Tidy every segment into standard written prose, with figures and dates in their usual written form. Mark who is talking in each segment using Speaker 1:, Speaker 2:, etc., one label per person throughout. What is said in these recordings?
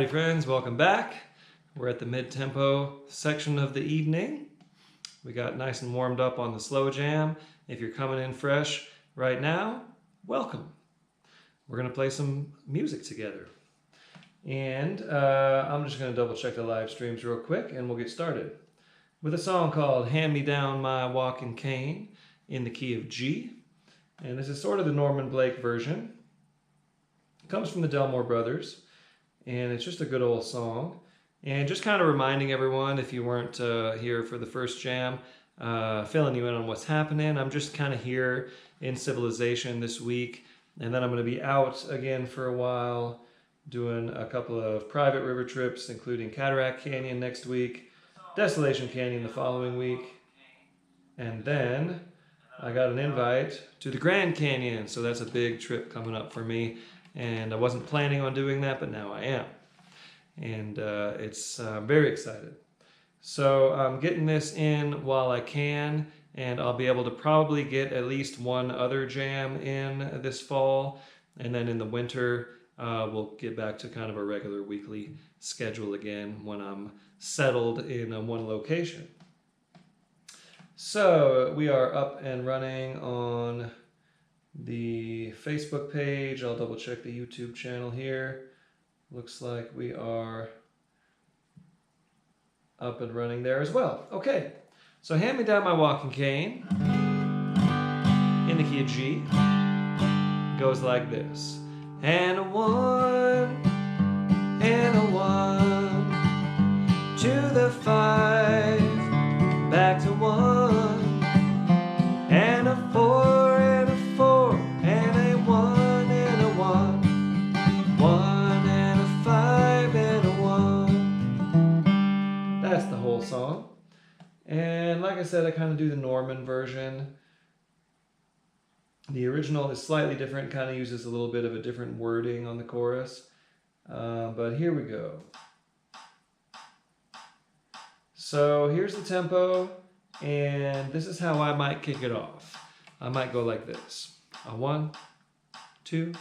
Speaker 1: Howdy friends, welcome back. We're at the mid-tempo section of the evening. We got nice and warmed up on the slow jam. If you're coming in fresh right now, welcome. We're gonna play some music together. And I'm just gonna double check the live streams real quick and we'll get started with a song called Hand Me Down My Walking Cane in the key of G. And this is sort of the Norman Blake version. It comes from the Delmore Brothers. And it's just a good old song. And just kind of reminding everyone, if you weren't here for the first jam, filling you in on what's happening. I'm just kind of here in Civilization this week. And then I'm going to be out again for a while, doing a couple of private river trips, including Cataract Canyon next week, Desolation Canyon the following week. And then I got an invite to the Grand Canyon. So that's a big trip coming up for me. And I wasn't planning on doing that, but now I am. And I'm very excited. So I'm getting this in while I can, and I'll be able to probably get at least one other jam in this fall. And then in the winter, we'll get back to kind of a regular weekly schedule again when I'm settled in one location. So we are up and running on the Facebook page. I'll double check the YouTube channel here. Looks like we are up and running there as well. Okay, so Hand Me Down My Walking Cane in the key of G goes like this. And a one, and a one, to the five, back to one, and a four, song. And like I said, I kind of do the Norman version. The original is slightly different, kind of uses a little bit of a different wording on the chorus. But here we go. So here's the tempo, and this is how I might kick it off. I might go like this. A 1, 2,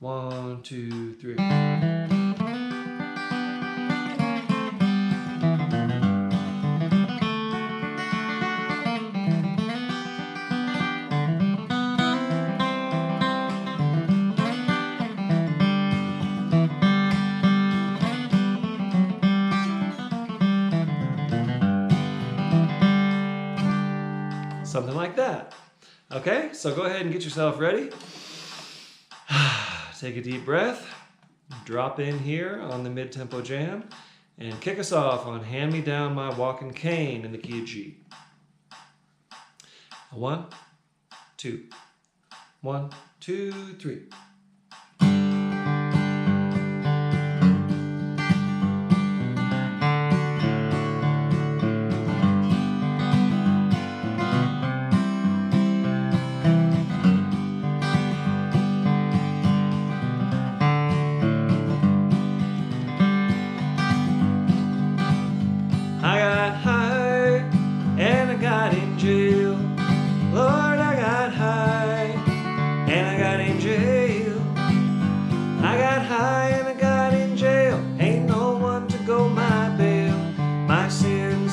Speaker 1: 1, 2, 3. Something like that. Okay, so go ahead and get yourself ready. Take a deep breath. Drop in here on the mid-tempo jam and kick us off on Hand Me Down My Walking Cane in the key of G. 1, 2, 1, 2, 3.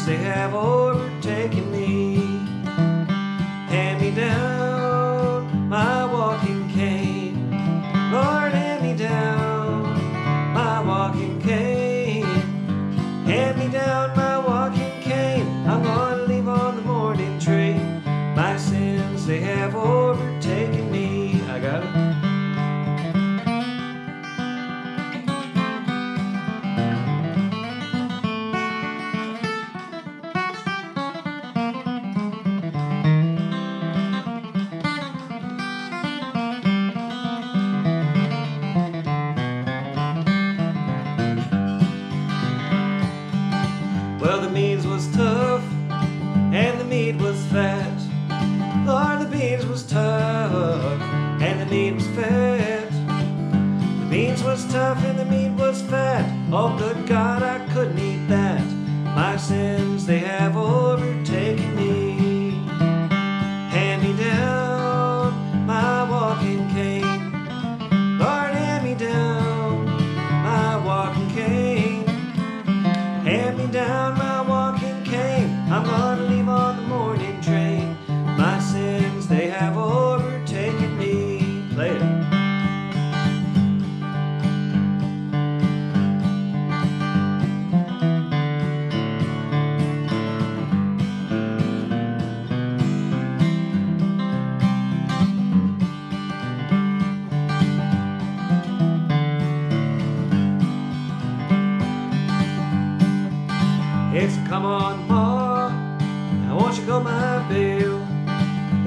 Speaker 1: They have overtaken me. Hand me down my walking cane. Lord, hand me down my walking cane. Hand me down my walking cane. I'm gonna leave on the morning train. My sins, they have overtaken me. I got it. Well, the means was tough, and the meat was fat. Lord, the beans was tough, and the meat was fat. The beans was tough, and the meat was fat. Oh, good God, I couldn't eat that. My sins, they have overtaken me. Hand me down my walking cane. Lord, hand me down my walking cane. It's come on, Ma, won't you go my bail?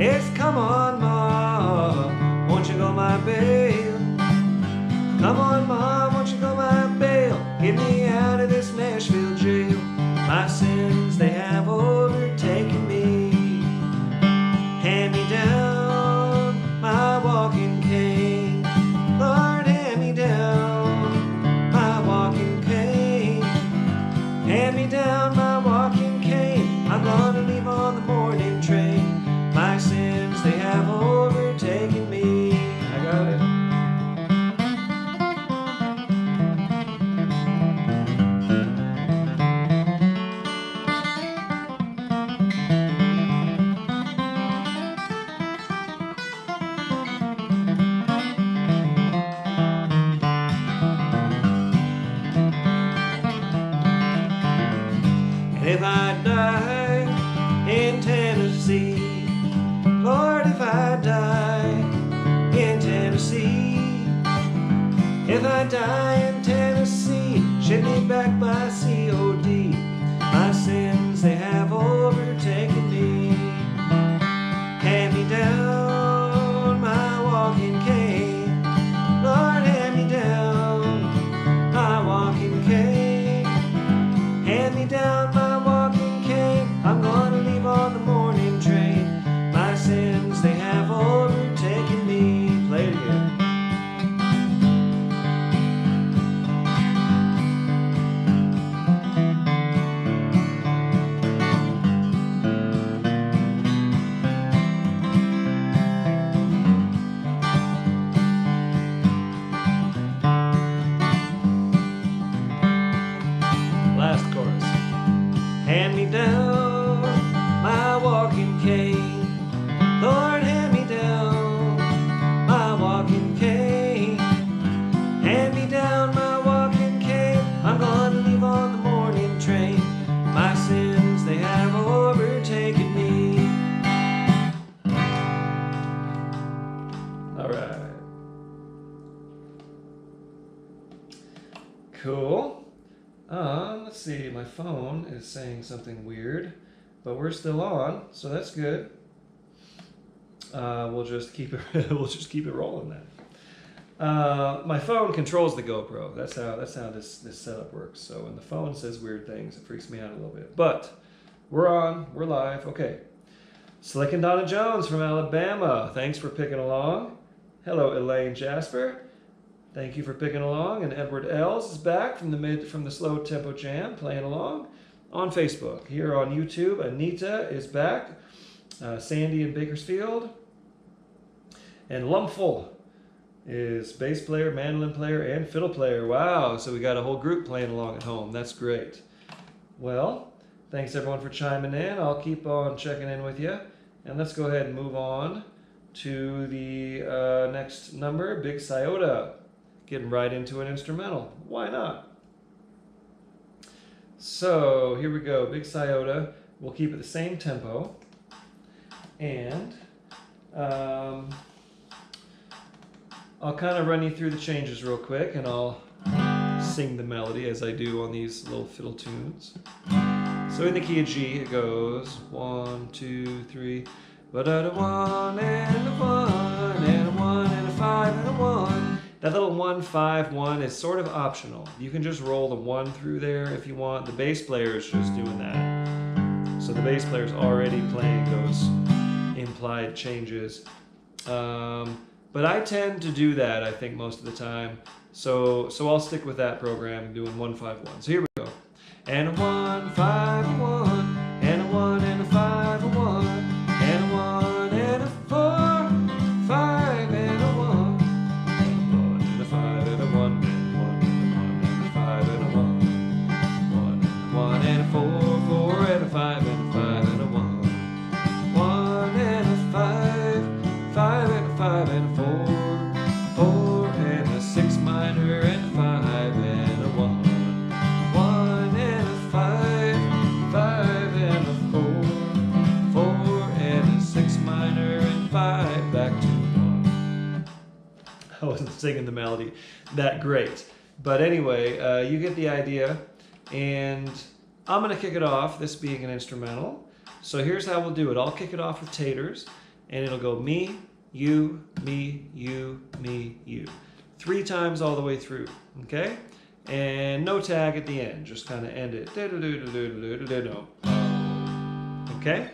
Speaker 1: It's come on, Ma, won't you go my bail? Come on, Ma, won't you go my bail? Get me out of this Nashville jail. My sins, they have overtaken me. Hand me down my walking cane. Lord, hand me down my walking cane. Hand me down my walking cane. I'm gonna leave on the morning train. My sins, they have overtaken me. I got it. If I die in Tennessee, Lord, if I die in Tennessee, if I die in Tennessee, ship me back by COD. My sins, they have overtaken me. Hand me down my walking cane. Lord, hand me down my walking cane. Hand me down my walking cane. I'm gonna leave on the morning train. My sins, they have overtaken me. Play it again. Last chorus. Hand me down my walking cane. Lord, hand me down my walking cane. Hand me down my walking cane. I'm gonna leave on the morning train. My sins, they have overtaken me. All right. Cool. Let's see, my phone is saying something weird, but we're still on, so that's good. We'll just keep it rolling then. My phone controls the GoPro. That's how this setup works. So when the phone says weird things, it freaks me out a little bit. But we're on, we're live. Okay. Slick and Donna Jones from Alabama. Thanks for picking along. Hello, Elaine Jasper. Thank you for picking along. And Edward Els is back from the Slow Tempo Jam, playing along on Facebook. Here on YouTube, Anita is back. Sandy in Bakersfield. And Lumful is bass player, mandolin player, and fiddle player. Wow, so we got a whole group playing along at home. That's great. Well, thanks everyone for chiming in. I'll keep on checking in with you. And let's go ahead and move on to the next number, Big Sciota. Getting right into an instrumental. Why not? So here we go, Big Sciota. We'll keep it the same tempo. And I'll kind of run you through the changes real quick, and I'll sing the melody as I do on these little fiddle tunes. So in the key of G, it goes 1, 2, 3. Ba-da-da, 1 and a 1 and a 1 and a 5 and a 1. That little 1, 5, 1 is sort of optional. You can just roll the 1 through there if you want. The bass player is just doing that. So the bass player is already playing those implied changes. But I tend to do that, I think, most of the time. So I'll stick with that program, doing 1, 5, 1. So here we go. And a 1, 5, a 1, and a 1 and a 5, a 1, and a 1 and a 4, 5 and a 1, 1 and a 5 and a 1, and 1 and a 5 and a 1, 1 and a 4, 4 and a 5 and a 5 and a 1, 1 and a 5, 5 and a 5 and a 4, 4 and a 6 minor and a 5 and a 1. I wasn't singing the melody that great. But anyway, you get the idea. And I'm going to kick it off, this being an instrumental. So here's how we'll do it. I'll kick it off with Taters, and it'll go me, you, me, you, me, you. 3 times all the way through, okay? And no tag at the end, just kind of end it. Okay?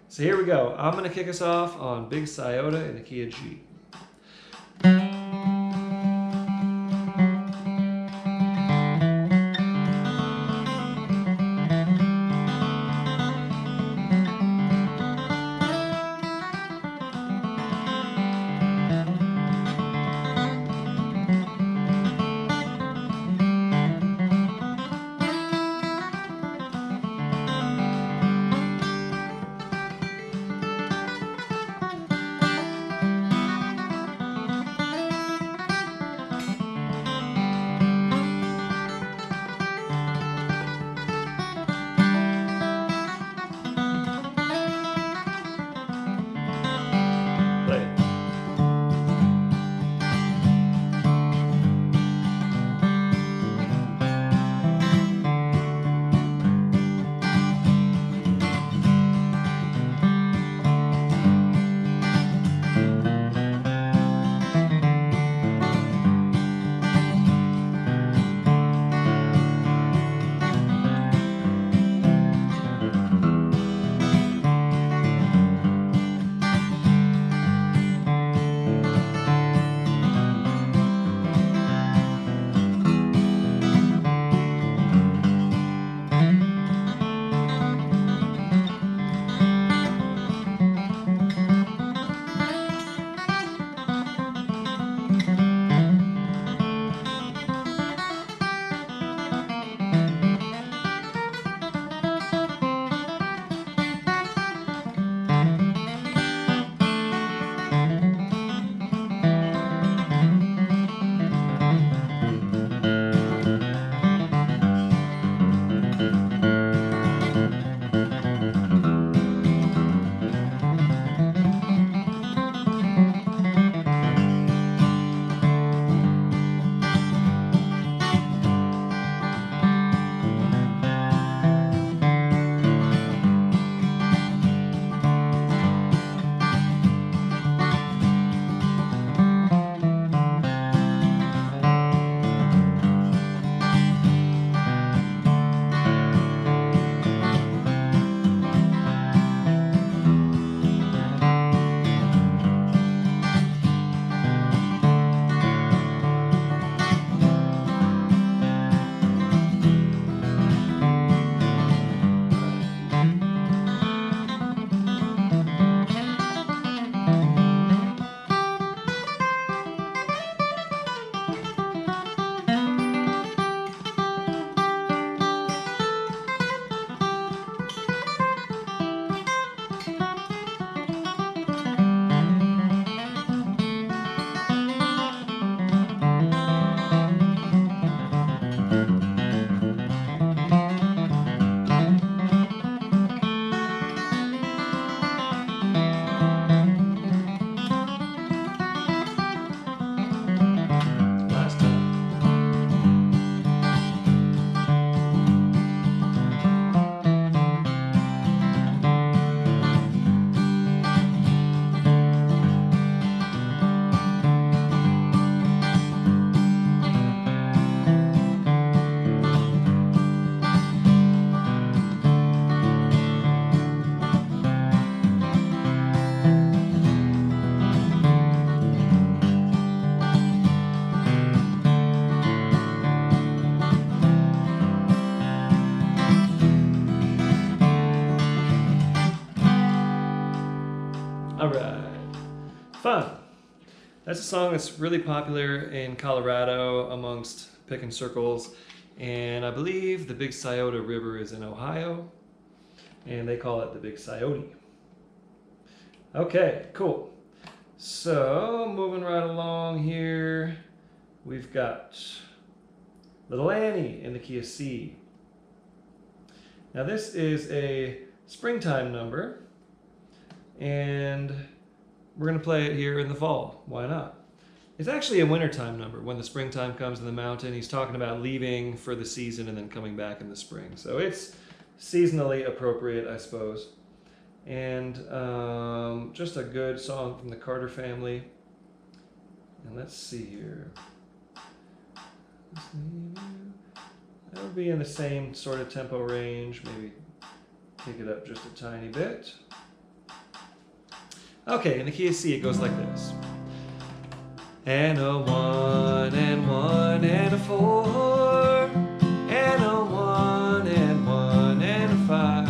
Speaker 1: So here we go. I'm going to kick us off on Big Sciota in the key of G. All right, fun. That's a song that's really popular in Colorado amongst picking circles, and I believe the Big Sciota River is in Ohio, and they call it the Big Sciota. Okay, cool. So moving right along here, we've got Little Annie in the key of C. Now this is a springtime number, and we're going to play it here in the fall. Why not? It's actually a wintertime number. When the springtime comes in the mountain, he's talking about leaving for the season and then coming back in the spring. So it's seasonally appropriate, I suppose. And just a good song from the Carter family. And let's see here. That would be in the same sort of tempo range, maybe take it up just a tiny bit. Okay, in the key of C, it goes like this. And a 1 and 1 and a 4 and a 1 and 1 and a 5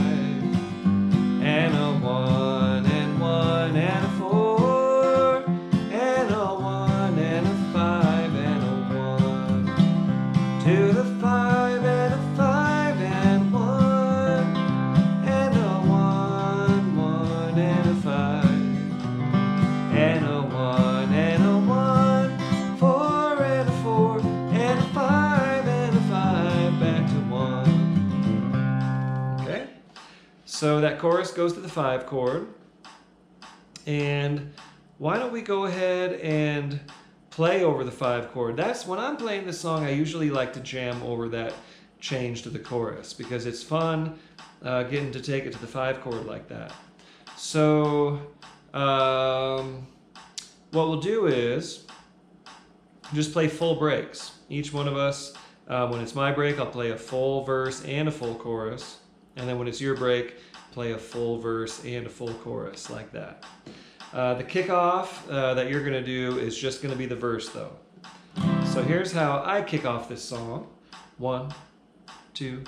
Speaker 1: and a 1 and 1 and a 4 and a 1 and a 5 and a 1 to the 5 and a 5 and 1 and a 1, 1 and a 5 and a 1 and a 1, 4 and a 4 and a 5 and a 5 back to 1. Okay, so that chorus goes to the 5 chord. And why don't we go ahead and play over the 5 chord? That's when I'm playing this song, I usually like to jam over that change to the chorus because it's fun getting to take it to the 5 chord like that. So what we'll do is just play full breaks. Each one of us, when it's my break, I'll play a full verse and a full chorus. And then when it's your break, play a full verse and a full chorus like that. The kickoff that you're going to do is just going to be the verse though. So here's how I kick off this song. 1, 2,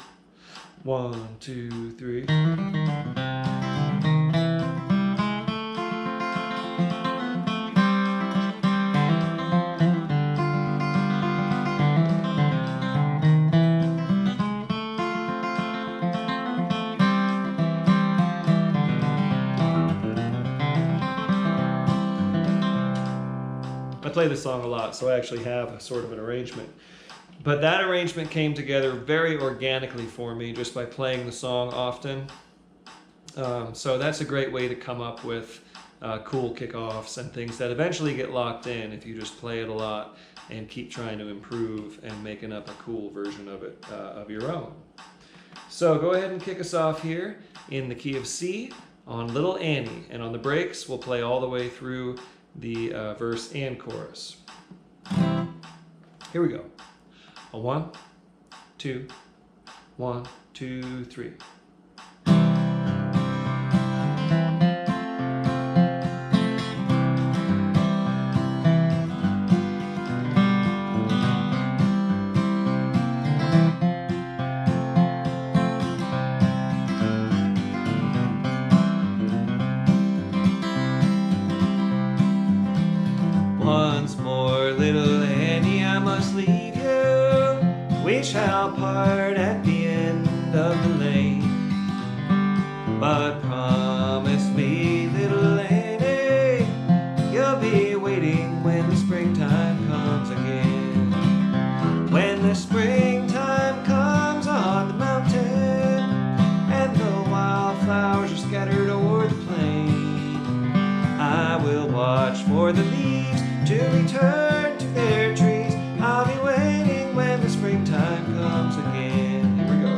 Speaker 1: 1, 2, 3. I play this song a lot, so I actually have a sort of an arrangement. But that arrangement came together very organically for me just by playing the song often. So that's a great way to come up with cool kickoffs and things that eventually get locked in if you just play it a lot and keep trying to improve and making up a cool version of it of your own. So go ahead and kick us off here in the key of C on Little Annie. And on the breaks, we'll play all the way through the verse and chorus. Here we go. A 1, 2, 1, 2, 3. Once more, little Annie, I must leave you. We shall part at the end of the lane. But promise me, little Annie, you'll be waiting when the springtime comes again. When the springtime comes on the mountain and the wildflowers are scattered o'er the plain, I will watch for the leaves to return to their trees. I'll be waiting when the springtime comes again. Here we go.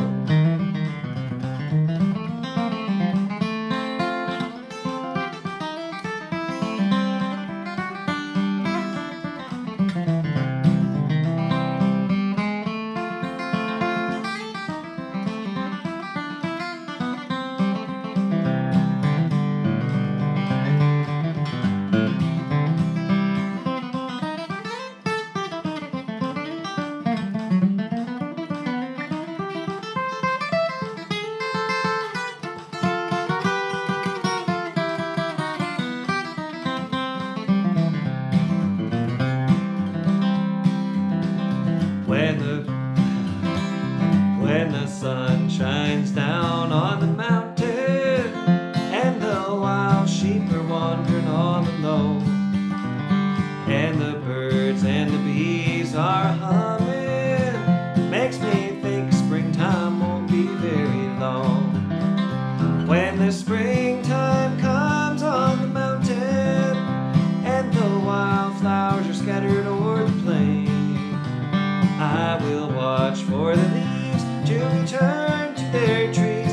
Speaker 1: When the sun shines down on the mountain and the wild sheep are wandering all alone, and the birds and the bees are humming, makes me think springtime won't be very long. When the springtime comes on the mountain and the wildflowers are scattered o'er the plain, I will watch for the leaves to return to their trees.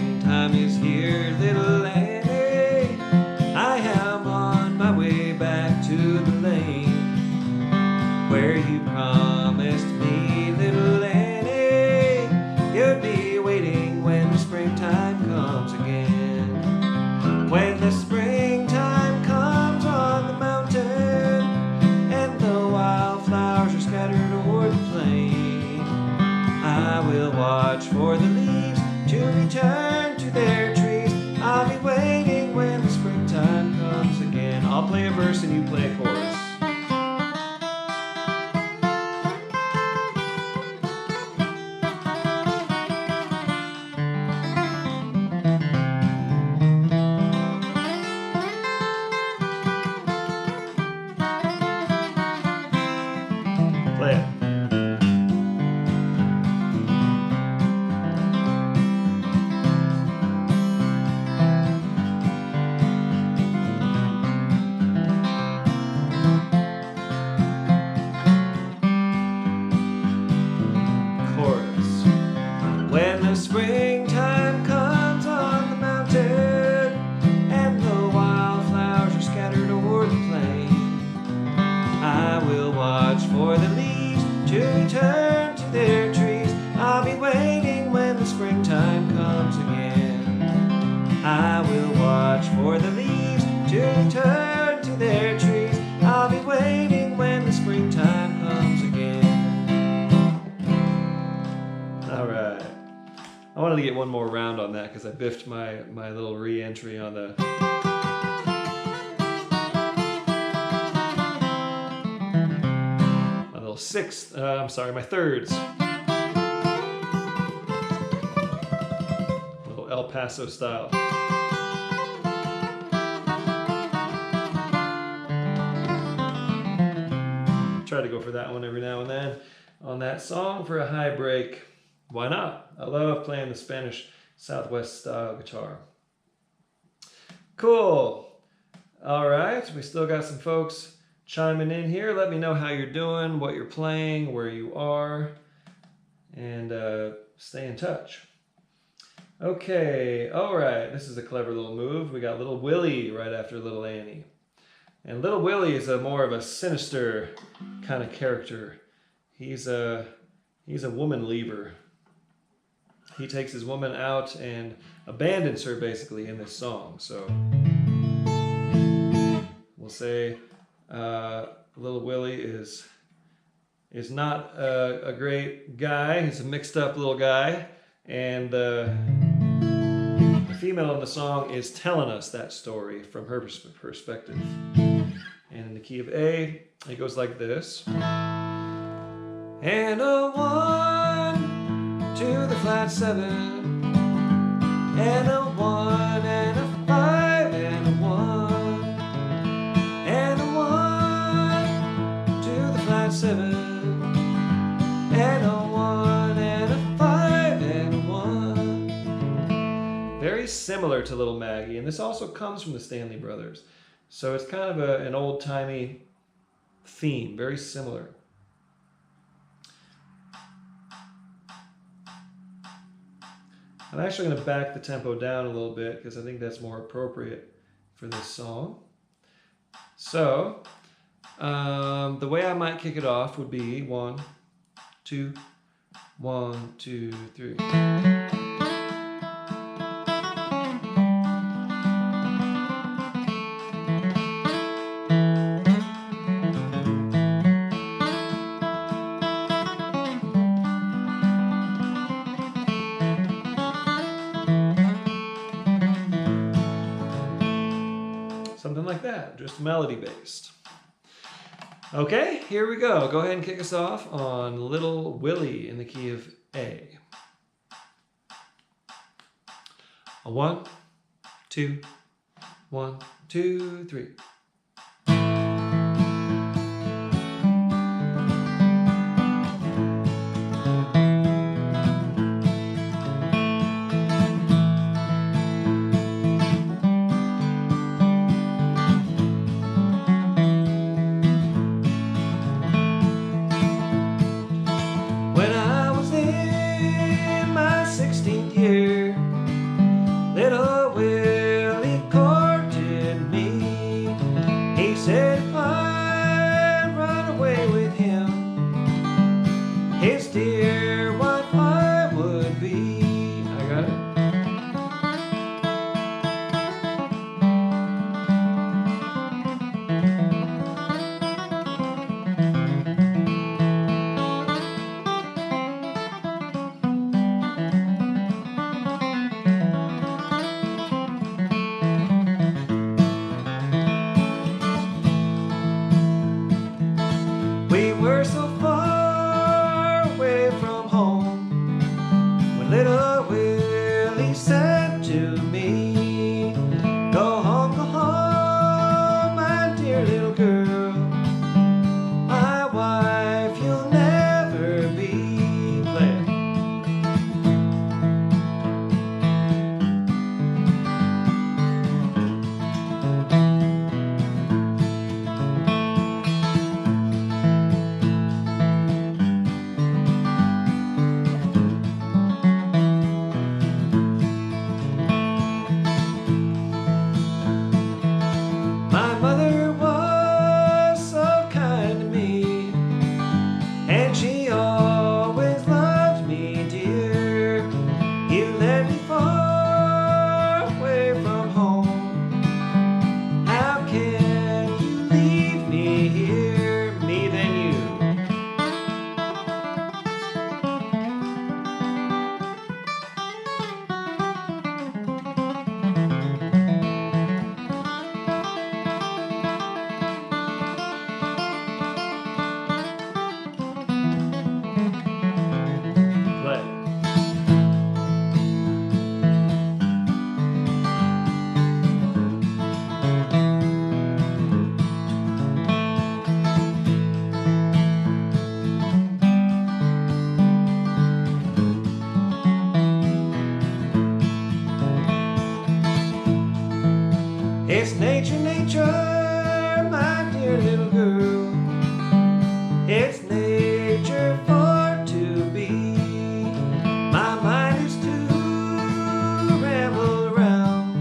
Speaker 1: springtime is here, little Annie. I am on my way back to the lane where you promised me, little Annie, you'd be waiting when the springtime comes again. When the springtime comes on the mountain and the wildflowers are scattered o'er the plain, I will watch for the leaves to return to their trees. I'll be waiting when the springtime comes again. I'll play a verse and you play a chorus. Play it. When the springtime comes on the mountain and the wildflowers are scattered o'er the plain, I will watch for the leaves to return to their trees. I'll be waiting when the springtime comes again. I will watch for the leaves to return to their trees. I'll be waiting when the springtime comes again. All right. I wanted to get one more round on that because I biffed my little re-entry on the... my little sixth, my thirds. Little El Paso style. Try to go for that one every now and then on that song for a high break. Why not? I love playing the Spanish Southwest style guitar. Cool. All right, we still got some folks chiming in here. Let me know how you're doing, what you're playing, where you are, and stay in touch. Okay, all right, this is a clever little move. We got little Willie right after little Annie. And little Willie is more of a sinister kind of character. He's a woman leaver. He takes his woman out and abandons her basically in this song. So we'll say little Willie is not a great guy. He's a mixed up little guy. And the female in the song is telling us that story from her perspective. And in the key of A, it goes like this. And a 1 to the flat 7, and a 1 and a 5 and a 1, and a 1 to the flat 7, and a 1 and a 5 and a 1. Very similar to Little Maggie, and this also comes from the Stanley Brothers. So it's kind of an old-timey theme, very similar. I'm actually going to back the tempo down a little bit because I think that's more appropriate for this song. So, the way I might kick it off would be 1, 2, 1, 2, 3. Something like that, just melody based. Okay, here we go. Go ahead and kick us off on Little Willie in the key of A. A 1, 2, 1, 2, 3. When I was in my 16th year, to me. Go home, my dear little girl. My wife you'll never be. Play it. My mother was so kind to me, and she always loved me, dear. You led me far away from home. How can you leave me here, me than you? Play. It's nature, nature, my dear little girl. It's nature for to be. My mind is to ramble around,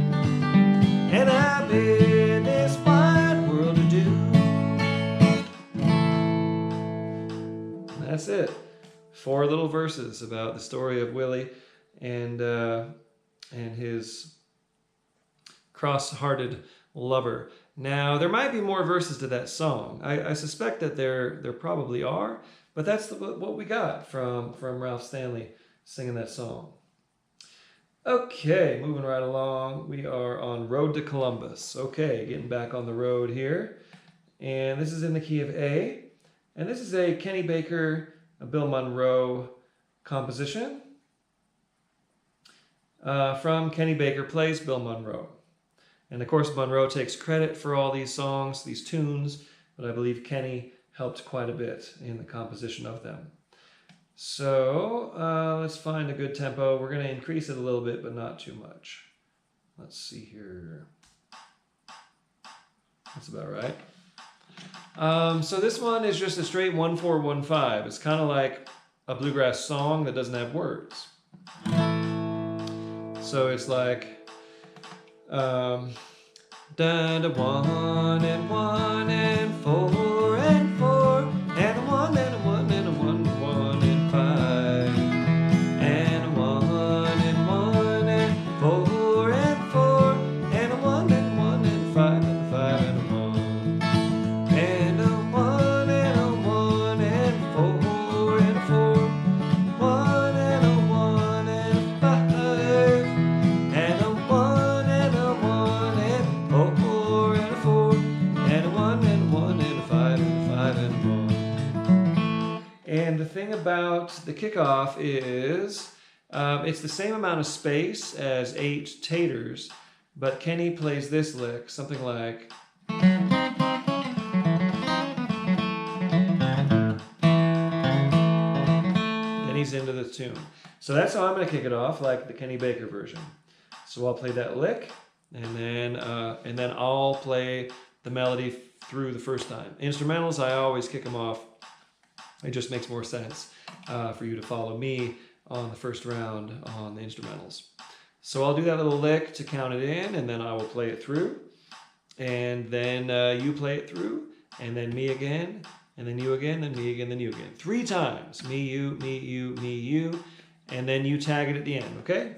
Speaker 1: and I've been this wide world to do. That's it. 4 little verses about the story of Willie and his cross-hearted lover. Now, there might be more verses to that song. I suspect that there probably are, but that's what we got from Ralph Stanley singing that song. Okay, moving right along. We are on Road to Columbus. Okay, getting back on the road here. And this is in the key of A. And this is a Kenny Baker, a Bill Monroe composition from Kenny Baker Plays Bill Monroe. And of course, Monroe takes credit for all these songs, these tunes, but I believe Kenny helped quite a bit in the composition of them. So let's find a good tempo. We're going to increase it a little bit, but not too much. Let's see here. That's about right. So this one is just a straight 1-4-1-5. It's kind of like a bluegrass song that doesn't have words. So it's like da da 1 and 1 and 4 and 4 and a 1 and a 1 and a 1 and 1 and 5 and a 1 and 1 and 4 and 4 and a 1 and 1 and 5 and a 5 and a 1 and a 1 and a 1 and 4 and 4 1 and a 1 and 5 and a 1 and a 1 and 4 and a 4 and a 1 and a 1 and a 5 and a 5 and a 1. And the thing about the kickoff is it's the same amount of space as 8 taters, but Kenny plays this lick, something like. Then he's into the tune. So that's how I'm going to kick it off, like the Kenny Baker version. So I'll play that lick, and then I'll play the melody through the first time. Instrumentals, I always kick them off. It just makes more sense for you to follow me on the first round on the instrumentals. So I'll do that little lick to count it in, and then I will play it through. And then you play it through, and then me again, and then you again, then me again, then you again. 3 times. Me, you, me, you, me, you. And then you tag it at the end, okay?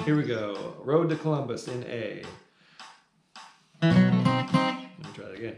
Speaker 1: Here we go. Road to Columbus in A. Let me try it again.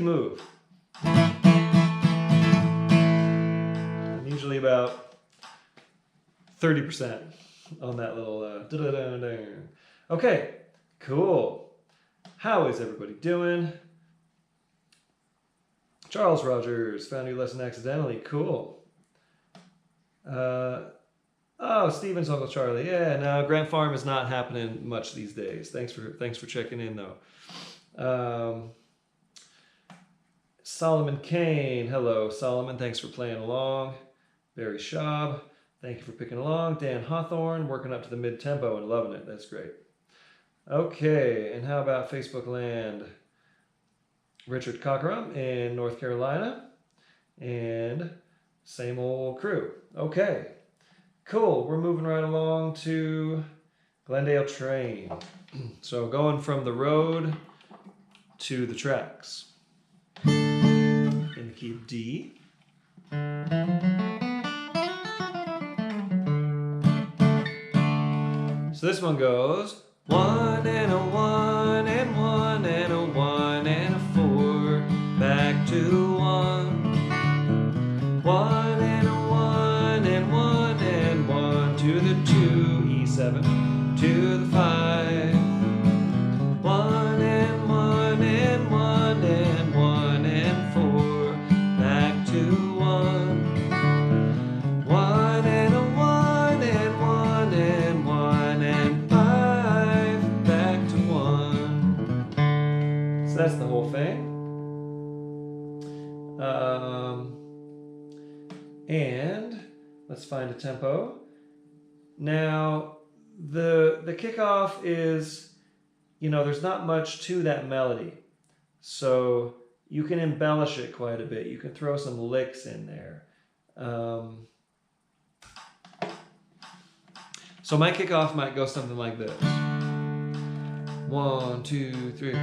Speaker 1: tricky move. I'm usually about 30% on that little Okay, cool. How is everybody doing? Charles Rogers found your lesson accidentally. Cool. Oh, Steven's Uncle Charlie. Yeah, no, Grant Farm is not happening much these days. Thanks for checking in though. Solomon Kane. Hello, Solomon. Thanks for playing along. Barry Schaub. Thank you for picking along. Dan Hawthorne, working up to the mid-tempo and loving it. That's great. Okay, and how about Facebook Land? Richard Cockrum in North Carolina. And same old crew. Okay, cool. We're moving right along to Glendale Train. So going from the road to the tracks. In the key of D. So this one goes 1 and a 1 and 1 and a 1 and a 4 back to 1. 1 and a 1 and 1 and 1 to the 2, E7 to the 5. 1 and 1 and 1 and 1 and 4 back to 1. 1 and a 1 and 1 and 1 and 5 back to 1. So that's the whole thing. And let's find a tempo. Now, the kickoff is, there's not much to that melody. So you can embellish it quite a bit. You can throw some licks in there. So my kickoff might go something like this. 1, 2, 3.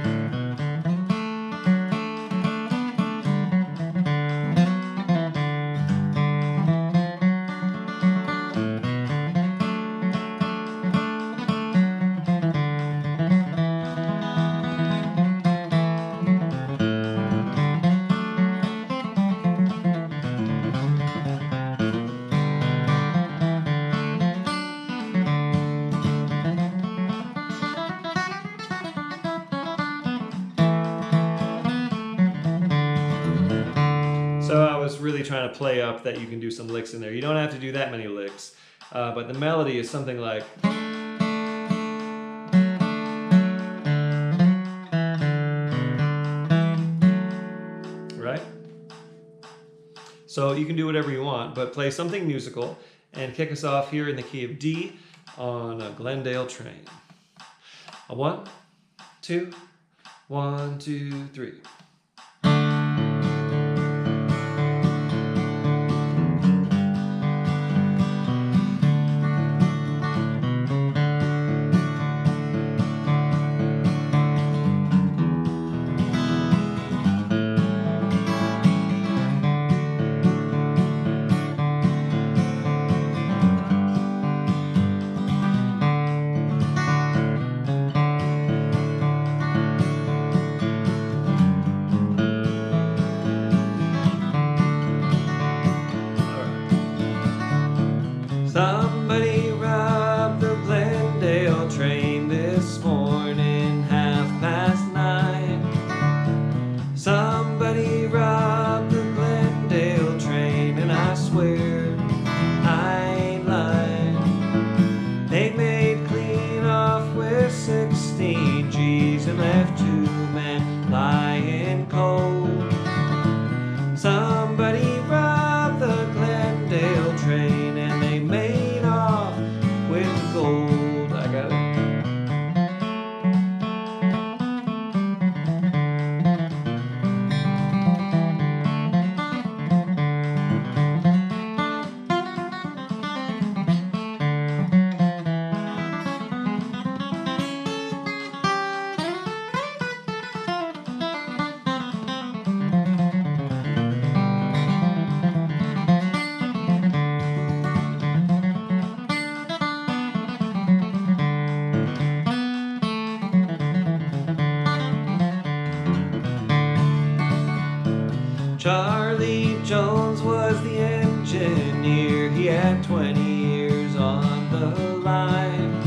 Speaker 1: So I was really trying to play up that you can do some licks in there. You don't have to do that many licks, but the melody is something like... Right? So you can do whatever you want, but play something musical and kick us off here in the key of D on a Glendale Train. A 1, 2, 1, 2, 3. Somebody robbed the Glendale train this morning, 9:30. Somebody robbed the Glendale train, and I swear I ain't lying. They made clean off with 16 G's and left 2 men lying cold. Somebody robbed the Glendale train, and they made off with the gold. I got it. Charlie Jones was the engineer. He had 20 years on the line.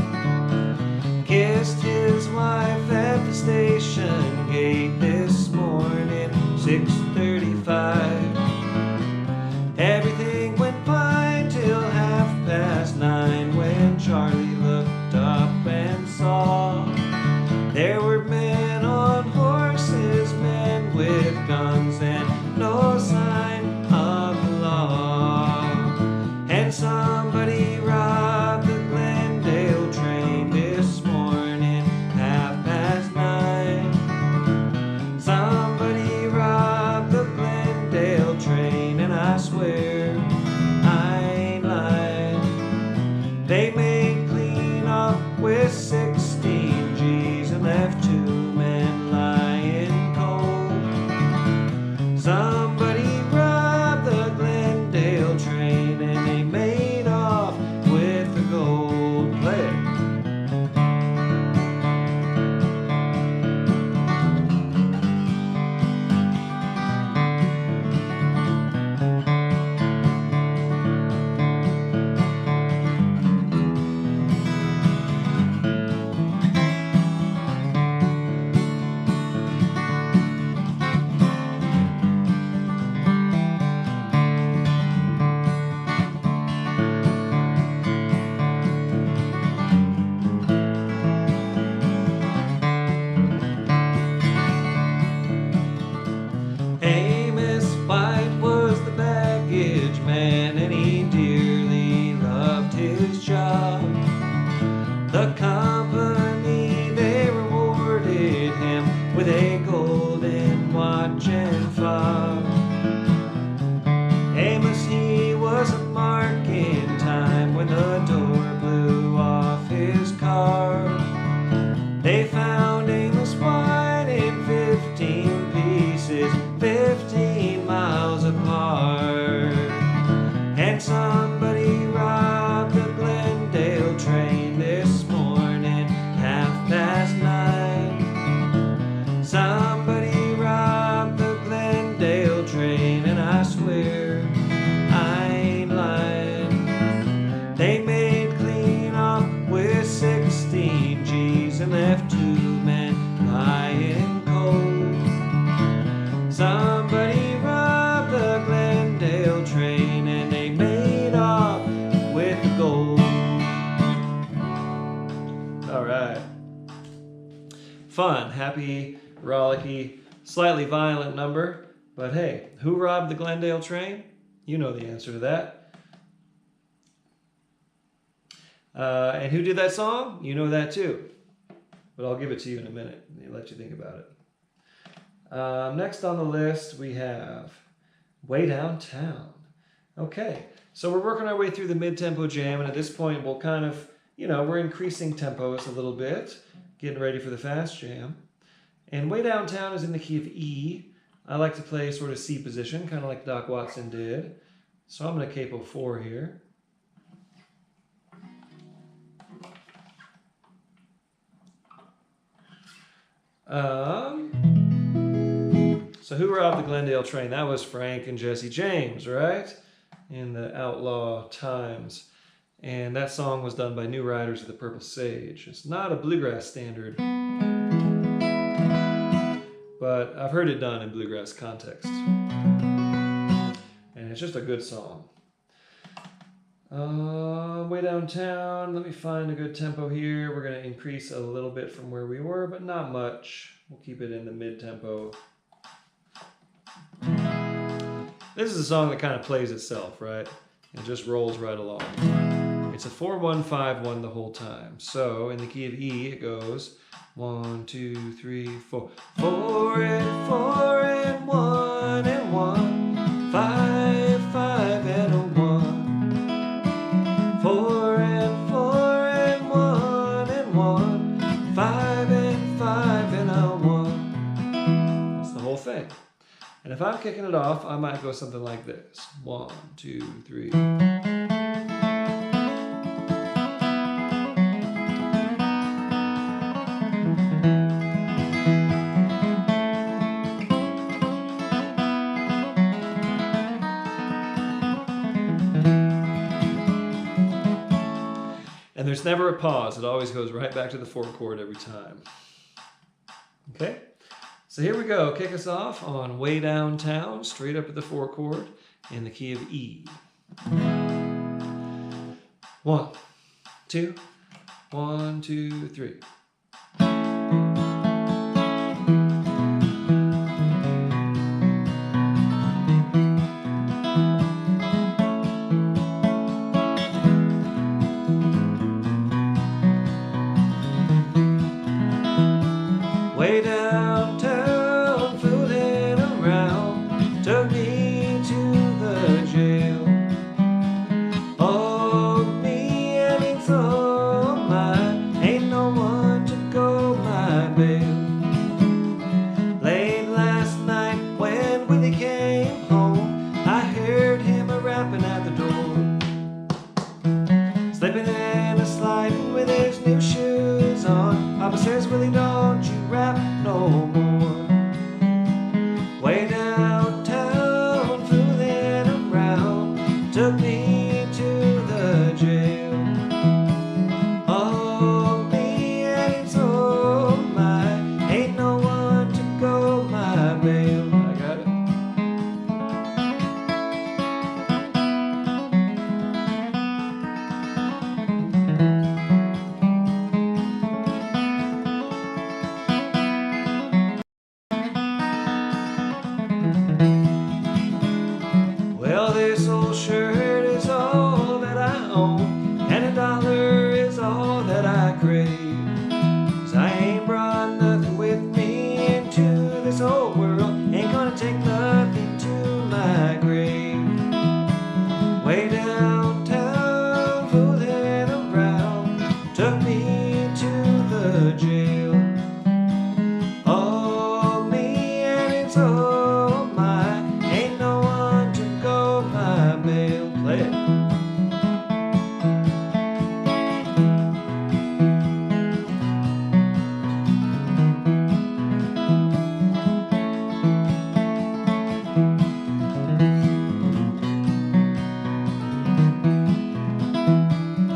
Speaker 1: Kissed his wife at the station gate this morning, 6:35. Everything went fine till 9:30 when Charlie looked up and saw there were men on horses, men with guns, and no sign of the law. And somebody robbed the Glendale train this morning, 9:30. Somebody robbed the Glendale train, and I swear I ain't lying. They made clean off with 16 G's and left 2 men lying cold. Somebody robbed the Glendale train and they made off with the gold. Play it. Amos White was the baggage man, and he dearly loved his job. The company, they rewarded him with a golden watch and fob. Amos, he was a mark in time when the door blew off his car. They found Amos White in 15 pieces, 15 miles apart. And somebody robbed the Glendale train this morning, 9:30. Somebody robbed the Glendale train, and I swear I ain't lying. They made clean off with 16 G's and left 2 men lying cold. Somebody robbed the Glendale train and they made off with the gold. All right. Fun, happy, rollicky, slightly violent number. But hey, who robbed the Glendale train? You know the answer to that. And who did that song? You know that too. But I'll give it to you in a minute. I'll let you think about it. Next on the list, we have Way Downtown. Okay, so we're working our way through the mid-tempo jam, and at this point, we'll kind of, we're increasing tempos a little bit, getting ready for the fast jam. And Way Downtown is in the key of E. I like to play sort of C position, kind of like Doc Watson did. So I'm going to capo 4 here. So who robbed the Glendale train? That was Frank and Jesse James, right? In the outlaw times. And that song was done by New Riders of the Purple Sage. It's not a bluegrass standard, but I've heard it done in bluegrass context. And it's just a good song. Way Downtown, let me find a good tempo here. We're going to increase a little bit from where we were, but not much. We'll keep it in the mid-tempo. This is a song that kind of plays itself, right? It just rolls right along. It's a 4-1-5-1 the whole time. So in the key of E, it goes 1, 2, 3, 4. 4 and 4 and 1 and 1. 5, 5 and a 1. 4 and 4 and 1 and 1. 5 and 5 and a 1. That's the whole thing. And if I'm kicking it off, I might go something like this. 1, 2, 3. there's never a pause. It always goes right back to the 4 chord every time. Okay, so here we go. Kick us off on Way Downtown, straight up at the 4 chord in the key of E. 1, 2, 1, 2, 3. Way downtown, fooling around, took me to the jail. Oh, me and it's all mine, ain't no one to go my bail. Late last night when Willie came home, I heard him a-rapping at the door. Slipping and a-sliding with his new shoes on. Papa says, Willie, don't you rap no more. Way downtown, fooling around, took me to the jail. Oh, me and it's all mine, ain't no one to go my bail. I got it. Well, this old shirt is all that I own, and $1 is all that I crave. 'Cause I ain't brought nothing with me into this old world, ain't gonna take nothing to my grave. Way downtown, fooling around, took me to the jail. Oh, me and it's all mine, ain't no one to go my bail. Play it.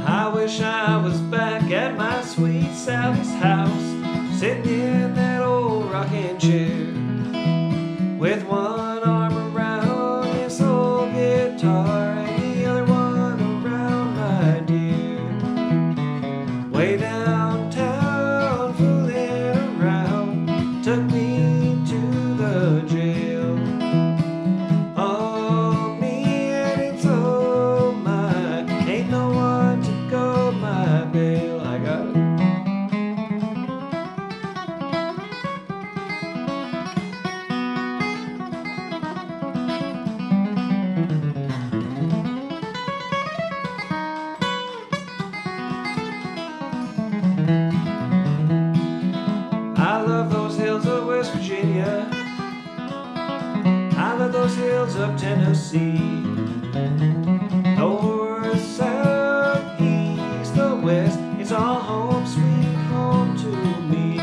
Speaker 1: I wish I was back at my sweet Sally's house, sitting in that old rocking chair, with one arm around this old guitar and the other one around my dear. Way downtown, fooling around, took me to the jail. Oh, me and it's all mine, ain't no one to go my bail. I got it. I love those hills of West Virginia, I love those hills of Tennessee. North, south, east, or west, it's all home, sweet home to me.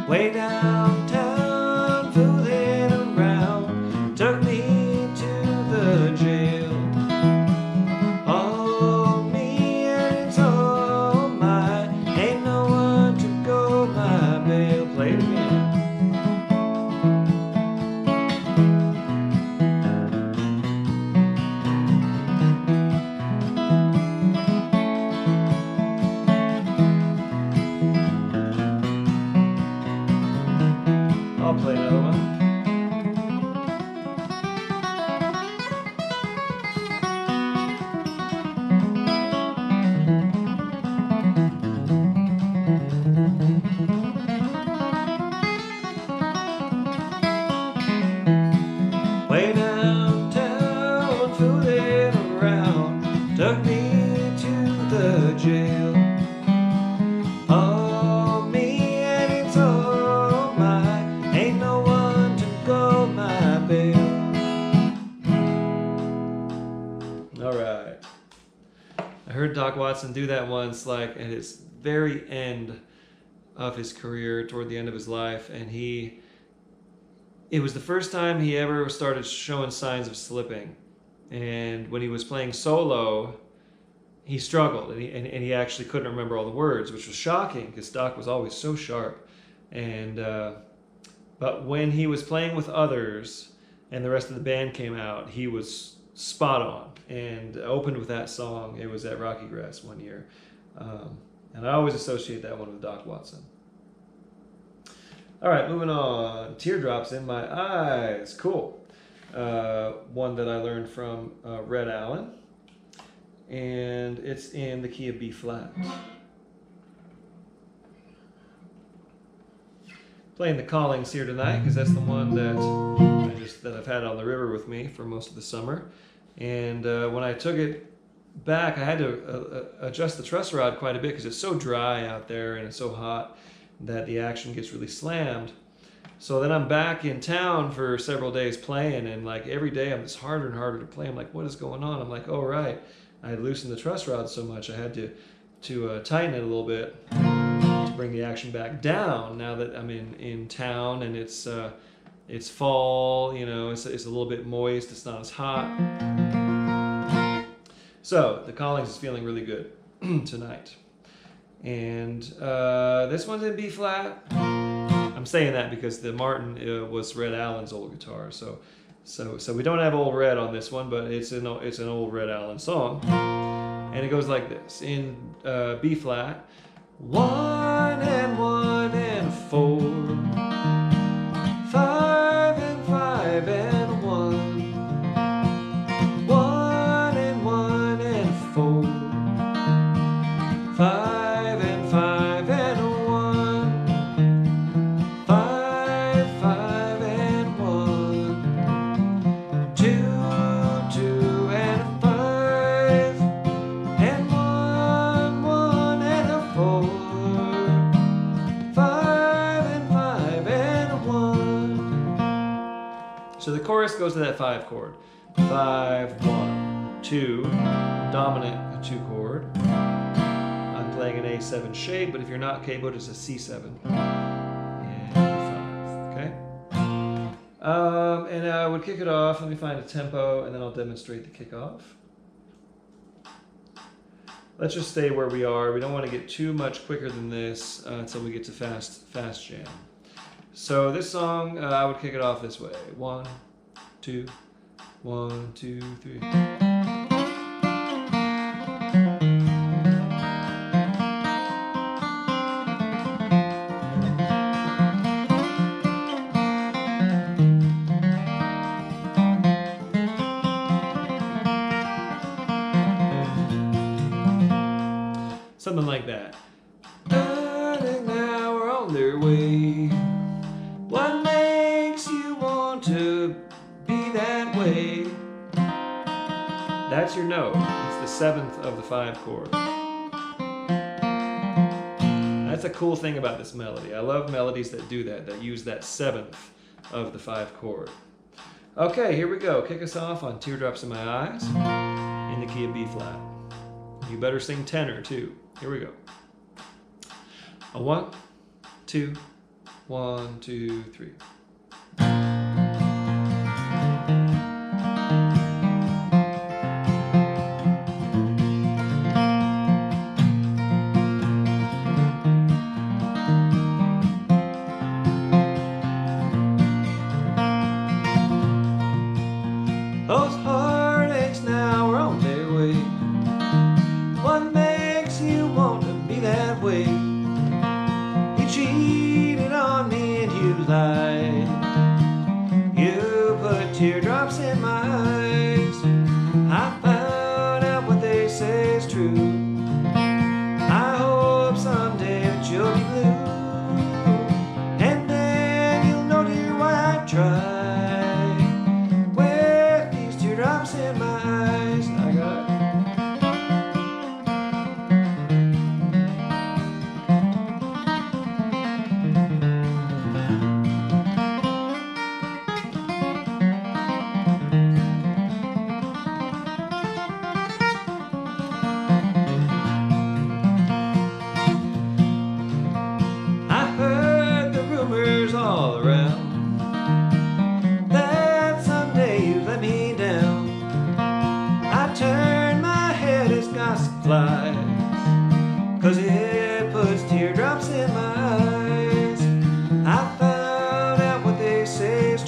Speaker 1: Way downtown, fooling around, took me to the jail. Oh, me and it's all mine, ain't no one to go my bail. Play it again. I'll play another one. Way downtown, fooling around, took me to the jail. Oh, me and it's all mine, ain't no one to go my bail. All right. I heard Doc Watson do that once, like at his very end of his career, toward the end of his life, and it was the first time he ever started showing signs of slipping. And when he was playing solo, he struggled, and he actually couldn't remember all the words, which was shocking because Doc was always so sharp. And but when he was playing with others and the rest of the band came out, he was spot on and opened with that song. It was at Rocky Grass one year, and I always associate that one with Doc Watson. All right, moving on. Teardrops in My Eyes. Cool. One that I learned from Red Allen, and it's in the key of B flat. Playing the Callings here tonight because that's the one that I've had on the river with me for most of the summer. And when I took it back, I had to adjust the truss rod quite a bit because it's so dry out there and it's so hot that the action gets really slammed. So then I'm back in town for several days playing, and like every day it's harder and harder to play. I'm like, what is going on? I'm like, oh right, I had loosened the truss rod so much I had to tighten it a little bit to bring the action back down. Now that I'm in town and it's fall, you know, it's a little bit moist, it's not as hot. So the Callings is feeling really good tonight. And this one's in B flat. I'm saying that because the Martin was Red Allen's old guitar, so we don't have old Red on this one, but it's an old Red Allen song, and it goes like this in B flat, 1 and 1 and 4, 5 and 5 and 1, 1 and 1 and 4, 5 and 5 and 1, 5, 5 and 1, 2, 2 and 5, and 1, 1 and a 4, 5 and 5 and 1. So the chorus goes to that 5 chord. 5, 1, 2, dominant 2 chord. Playing an A7 shape, but if you're not capoed, it's a C7 and 5. Okay. And I would kick it off. Let me find a tempo, and then I'll demonstrate the kickoff. Let's just stay where we are. We don't want to get too much quicker than this until we get to fast jam. So this song, I would kick it off this way: 1, 2, 1, 2, 3. Something like that. And now we're on their way. What makes you want to be that way? That's your note. It's the 7th of the 5 chord. That's a cool thing about this melody. I love melodies that do that use that 7th of the 5 chord. Okay, here we go. Kick us off on Teardrops in My Eyes in the key of B flat. You better sing tenor too. Here we go. 1, 2, 1, 2, 3. Those heartaches now are on their way. What makes you want to be that way? You cheated on me and you lied. You put teardrops in my eyes. I found out what they say is true. I hope someday that you'll be blue, and then you'll know, dear, why I tried. Teardrops in my eyes. I got it.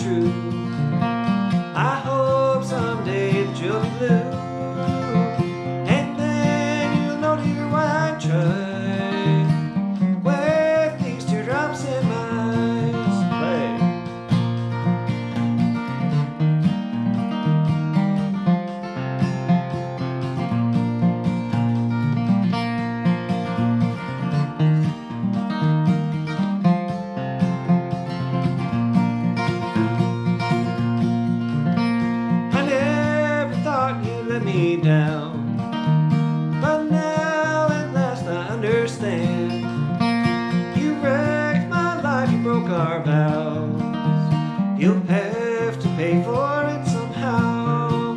Speaker 1: true. I hope someday that you'll be blue, and then you'll know, dear, why I try with these teardrops in my eyes. Play. Me down, but now at last I understand. You wrecked my life, you broke our vows. You'll have to pay for it somehow.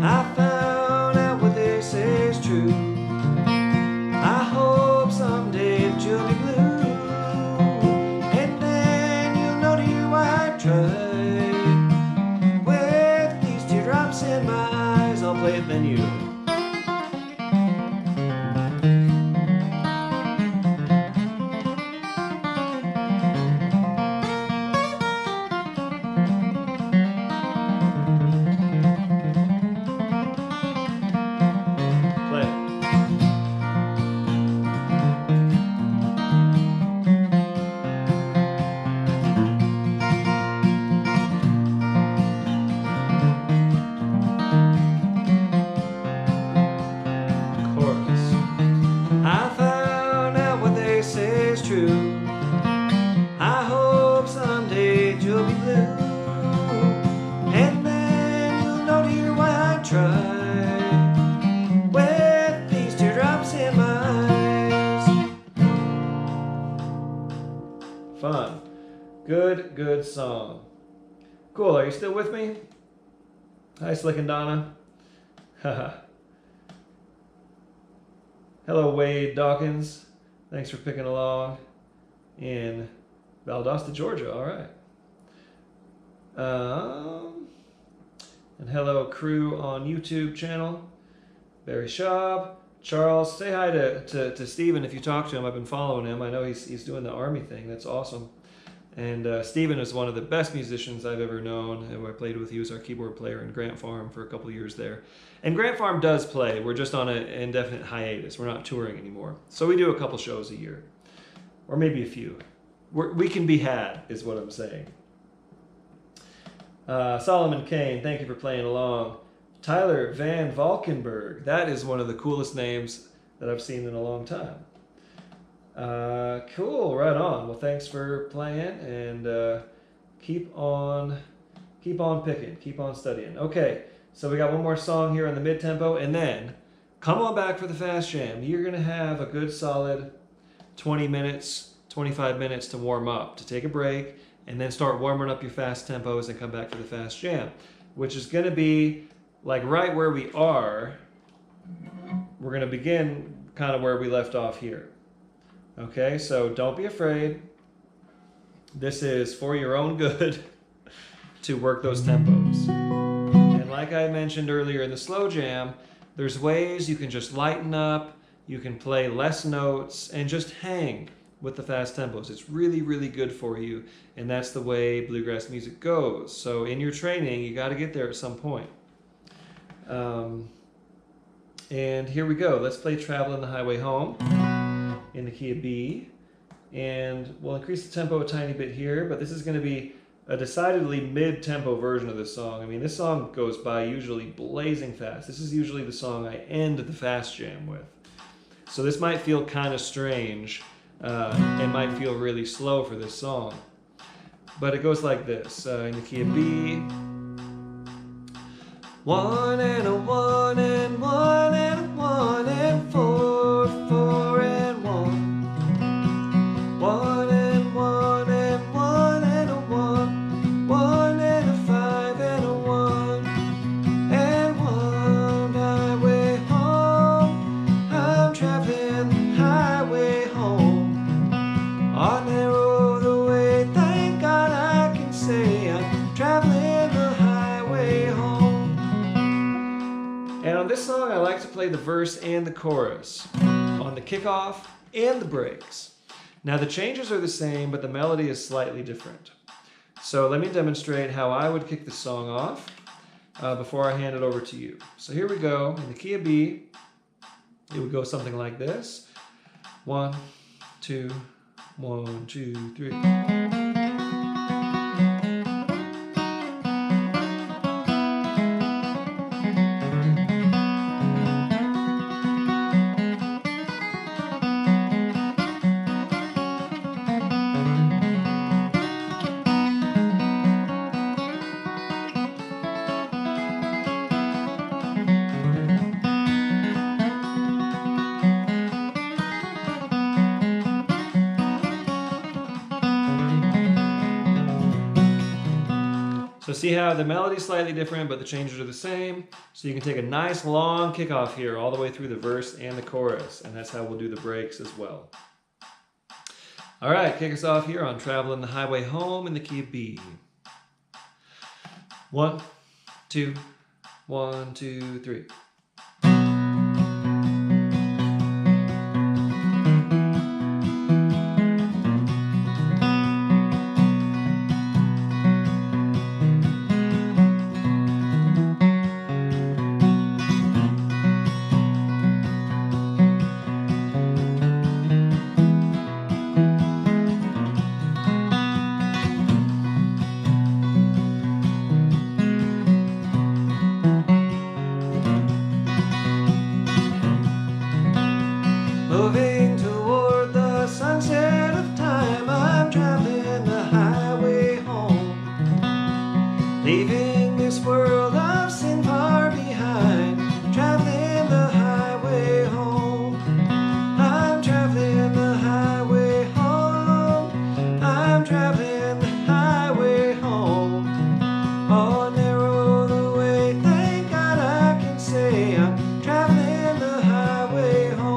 Speaker 1: I found out what they say is true. I hope someday that you'll be blue, and then you'll know, dear, why I tried with these teardrops in my eyes. I'll play it then you. Play. I found out what they say is true. I hope someday you'll be blue, and then you'll know, dear, why I try with these teardrops in my eyes. Fun. Good song. Cool, are you still with me? Hi, Slick and Donna. Haha. Hello, Wade Dawkins. Thanks for picking along in Valdosta, Georgia. All right. And hello, crew on YouTube channel. Barry Schaub. Charles, say hi to Steven if you talk to him. I've been following him. I know he's doing the Army thing. That's awesome. And Steven is one of the best musicians I've ever known. Who I played with. He was our keyboard player in Grant Farm for a couple of years there. And Grant Farm does play. We're just on an indefinite hiatus. We're not touring anymore. So we do a couple shows a year. Or maybe a few. We can be had, is what I'm saying. Solomon Kane, thank you for playing along. Tyler Van Valkenburg. That is one of the coolest names that I've seen in a long time. Cool, right on. Well, thanks for playing, and keep on picking, keep on studying. Okay, so we got one more song here on the mid-tempo, and then come on back for the fast jam. You're going to have a good solid 20 minutes, 25 minutes to warm up, to take a break, and then start warming up your fast tempos and come back for the fast jam, which is going to be like right where we are. We're going to begin kind of where we left off here. Okay, so don't be afraid. This is for your own good to work those tempos. And like I mentioned earlier in the slow jam, there's ways you can just lighten up, you can play less notes, and just hang with the fast tempos. It's really, really good for you, and that's the way bluegrass music goes. So in your training, you got to get there at some point. And here we go. Let's play Traveling the Highway Home in the key of B, and we'll increase the tempo a tiny bit here, but this is going to be a decidedly mid-tempo version of this song. I mean, this song goes by usually blazing fast. This is usually the song I end the fast jam with. So this might feel kind of strange. It might feel really slow for this song. But it goes like this, in the key of B. 1 and a 1 and 1 and a 1 and 4, 4 and 1. 1 and 1 and 1 and a 1. 1 and a 5 and a 1. And 1 highway home. I'm traveling the highway home. On narrow the way, thank God I can say I'm traveling the highway home. And on this song, I like to play the verse and the chorus on the kickoff and the breaks. Now the changes are the same, but the melody is slightly different. So let me demonstrate how I would kick the song off before I hand it over to you. So here we go. In the key of B, it would go something like this. 1, 2, 1, 2, 3. So see how the melody's slightly different, but the changes are the same. So you can take a nice long kickoff here all the way through the verse and the chorus, and that's how we'll do the breaks as well. All right, kick us off here on Traveling the Highway Home in the key of B. 1, 2, 1, 2, 3. Moving toward the sunset of time, I'm traveling the highway home, leaving this world of sin far behind, traveling the highway home. I'm traveling the highway home, I'm traveling the highway home. Oh, narrow the way, thank God I can say I'm traveling the highway home.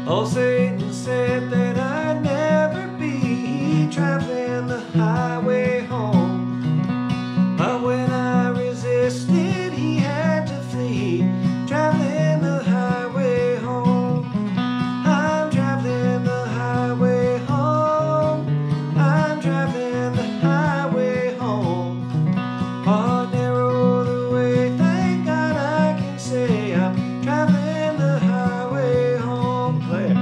Speaker 1: Old Satan said that I'd never be traveling the highway home, but when I resisted, he had to flee, traveling the highway home. I'm traveling the highway home, I'm traveling the highway home. Oh, narrow the way, thank God I can say I'm traveling the highway home. Play it.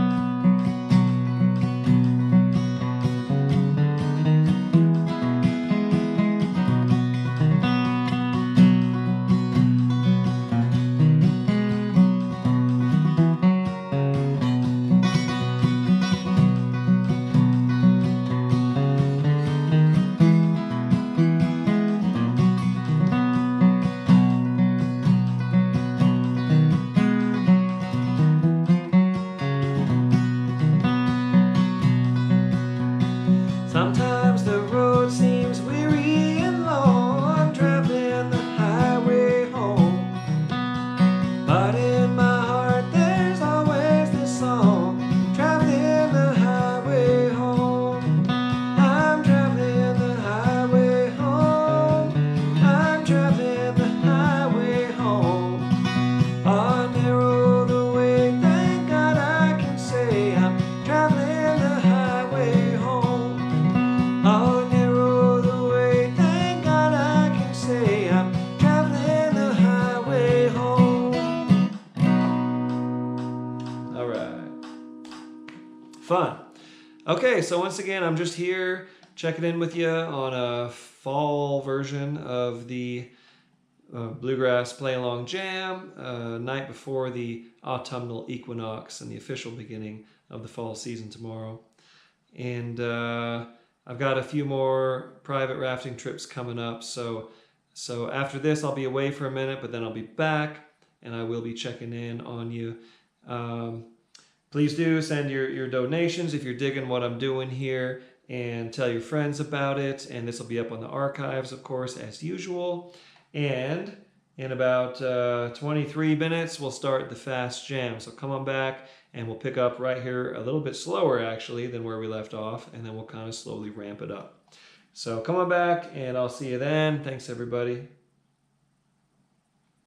Speaker 1: Sometimes the road seems weary and long, traveling the highway home, but in my heart there's always this song, traveling the highway home. I'm traveling the highway home, I'm traveling the highway home. Oh, narrow the way, thank God I can say I'm traveling the highway home. Oh, narrow the way, thank God I can say I'm traveling the highway home. All right. Fun. Okay, so once again, I'm just here checking in with you on a fall version of the Bluegrass Play-Along Jam, night before the autumnal equinox and the official beginning of the fall season tomorrow. And I've got a few more private rafting trips coming up, so after this I'll be away for a minute, but then I'll be back and I will be checking in on you. Please do send your donations if you're digging what I'm doing here, and tell your friends about it. And this will be up on the archives, of course, as usual. And in about 23 minutes, we'll start the fast jam. So come on back and we'll pick up right here a little bit slower, actually, than where we left off. And then we'll kind of slowly ramp it up. So come on back and I'll see you then. Thanks, everybody.